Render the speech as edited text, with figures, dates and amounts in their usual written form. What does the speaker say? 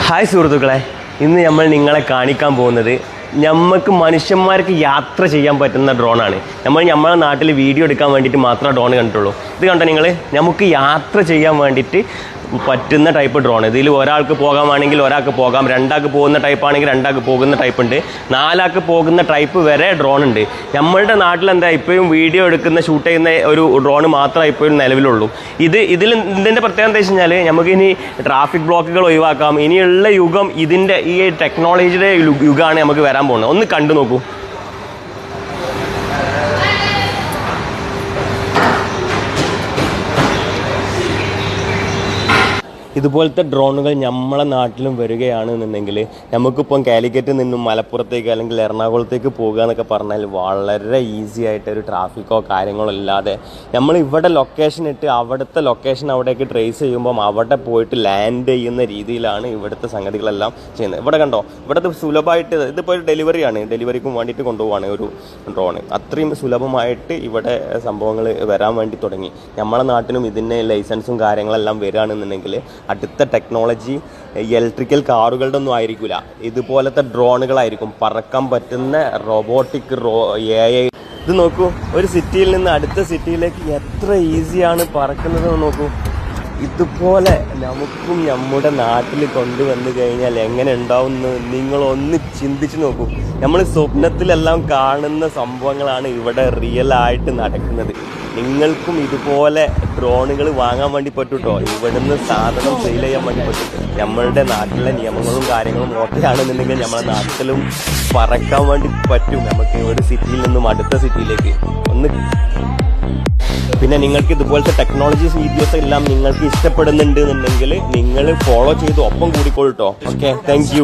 Hi സുഹൃത്തുക്കളെ, ഇന്ന് നമ്മൾ നിങ്ങളെ കാണിക്കാൻ പോകുന്നത് നമുക്ക് മനുഷ്യന്മാർക്ക് യാത്ര ചെയ്യാൻ പറ്റുന്ന ഡ്രോണാണ്. നമ്മളെ നാട്ടിൽ വീഡിയോ എടുക്കാൻ വേണ്ടിയിട്ട് മാത്രമേ ഡ്രോൺ കണ്ടിട്ടുള്ളൂ. ഇത് കണ്ടോ നിങ്ങൾ, നമുക്ക് യാത്ര ചെയ്യാൻ വേണ്ടിയിട്ട് പറ്റുന്ന ടൈപ്പ് ഡ്രോൺ. ഇതിൽ ഒരാൾക്ക് പോകാമാണെങ്കിൽ ഒരാൾക്ക് പോകാം, രണ്ടാൾക്ക് പോകുന്ന ടൈപ്പ് ആണെങ്കിൽ രണ്ടാൾക്ക് പോകുന്ന ടൈപ്പ് ഉണ്ട്, നാലാൾക്ക് പോകുന്ന ടൈപ്പ് വരെ ഡ്രോൺ ഉണ്ട്. നമ്മളുടെ നാട്ടിൽ എന്താ ഇപ്പോഴും വീഡിയോ എടുക്കുന്ന ഷൂട്ട് ചെയ്യുന്ന ഒരു ഡ്രോൺ മാത്രമേ ഇപ്പോഴും നിലവിലുള്ളൂ. ഇതിൻ്റെ പ്രത്യേകത എന്താ വെച്ച് കഴിഞ്ഞാൽ നമുക്ക് ഇനി ട്രാഫിക് ബ്ലോക്കുകൾ ഒഴിവാക്കാം. ഇനിയുള്ള യുഗം ഈ ടെക്നോളജിയുടെ യുഗമാണ് നമുക്ക് വരാൻ പോകുന്നത്. ഒന്ന് കണ്ടു നോക്കൂ. ഇതുപോലത്തെ ഡ്രോണുകൾ നമ്മളെ നാട്ടിലും വരികയാണെന്നുണ്ടെങ്കിൽ നമുക്കിപ്പം കാലിക്കറ്റിൽ നിന്നും മലപ്പുറത്തേക്ക് അല്ലെങ്കിൽ എറണാകുളത്തേക്ക് പോകുക എന്നൊക്കെ പറഞ്ഞാൽ വളരെ ഈസി ആയിട്ട് ഒരു ട്രാഫിക്കോ കാര്യങ്ങളോ ഇല്ലാതെ നമ്മൾ ഇവിടെ ലൊക്കേഷൻ ഇട്ട് അവിടുത്തെ ലൊക്കേഷൻ അവിടേക്ക് ട്രേസ് ചെയ്യുമ്പം അവിടെ പോയിട്ട് ലാൻഡ് ചെയ്യുന്ന രീതിയിലാണ് ഇവിടുത്തെ സംഗതികളെല്ലാം ചെയ്യുന്നത്. ഇവിടെ കണ്ടോ, ഇവിടുത്തെ സുലഭമായിട്ട് ഇതിപ്പോൾ ഒരു ഡെലിവറിക്കും വേണ്ടിയിട്ട് കൊണ്ടുപോവാണ് ഒരു ഡ്രോണ്. അത്രയും സുലഭമായിട്ട് ഇവിടെ സംഭവങ്ങൾ വരാൻ വേണ്ടി തുടങ്ങി. നമ്മളെ നാട്ടിലും ഇതിൻ്റെ ലൈസൻസും കാര്യങ്ങളെല്ലാം വരികയാണെന്നുണ്ടെങ്കിൽ അടുത്ത ടെക്നോളജി ഇലക്ട്രിക്കൽ കാറുകളുടെ ഒന്നും ആയിരിക്കില്ല, ഇതുപോലത്തെ ഡ്രോണുകളായിരിക്കും. പറക്കാൻ പറ്റുന്ന റോബോട്ടിക് AI. ഇത് നോക്കൂ, ഒരു സിറ്റിയിൽ നിന്ന് അടുത്ത സിറ്റിയിലേക്ക് എത്ര ഈസിയാണ് പറക്കുന്നതെന്ന് നോക്കൂ. ഇതുപോലെ നമുക്കും നമ്മുടെ നാട്ടിൽ കൊണ്ടുവന്നു കഴിഞ്ഞാൽ എങ്ങനെ ഉണ്ടാവുമെന്ന് നിങ്ങളൊന്ന് ചിന്തിച്ച് നോക്കൂ. നമ്മൾ സ്വപ്നത്തിലെല്ലാം കാണുന്ന സംഭവങ്ങളാണ് ഇവിടെ റിയലായിട്ട് നടക്കുന്നത്. നിങ്ങൾക്കും ഇതുപോലെ ഡ്രോണുകൾ വാങ്ങാൻ വേണ്ടി പറ്റും കേട്ടോ. ഇവിടുന്ന് സാധനം സെയിൽ ചെയ്യാൻ വേണ്ടി പറ്റും. നമ്മളുടെ നാട്ടിലെ നിയമങ്ങളും കാര്യങ്ങളും ഓക്കെ ആണെന്നുണ്ടെങ്കിൽ നമ്മളെ നാട്ടിലും പറക്കാൻ വേണ്ടി പറ്റും. നമുക്ക് ഒരു സിറ്റിയിൽ നിന്നും അടുത്ത സിറ്റിയിലേക്ക് പിന്നെ നിങ്ങൾക്ക് ഇതുപോലത്തെ ടെക്നോളജീസ് വീഡിയോസ് എല്ലാം നിങ്ങൾക്ക് ഇഷ്ടപ്പെടുന്നുണ്ട് എന്നുണ്ടെങ്കിൽ നിങ്ങൾ ഫോളോ ചെയ്ത് ഒപ്പം കൂടിക്കോളൂ കേട്ടോ. Okay, thank you.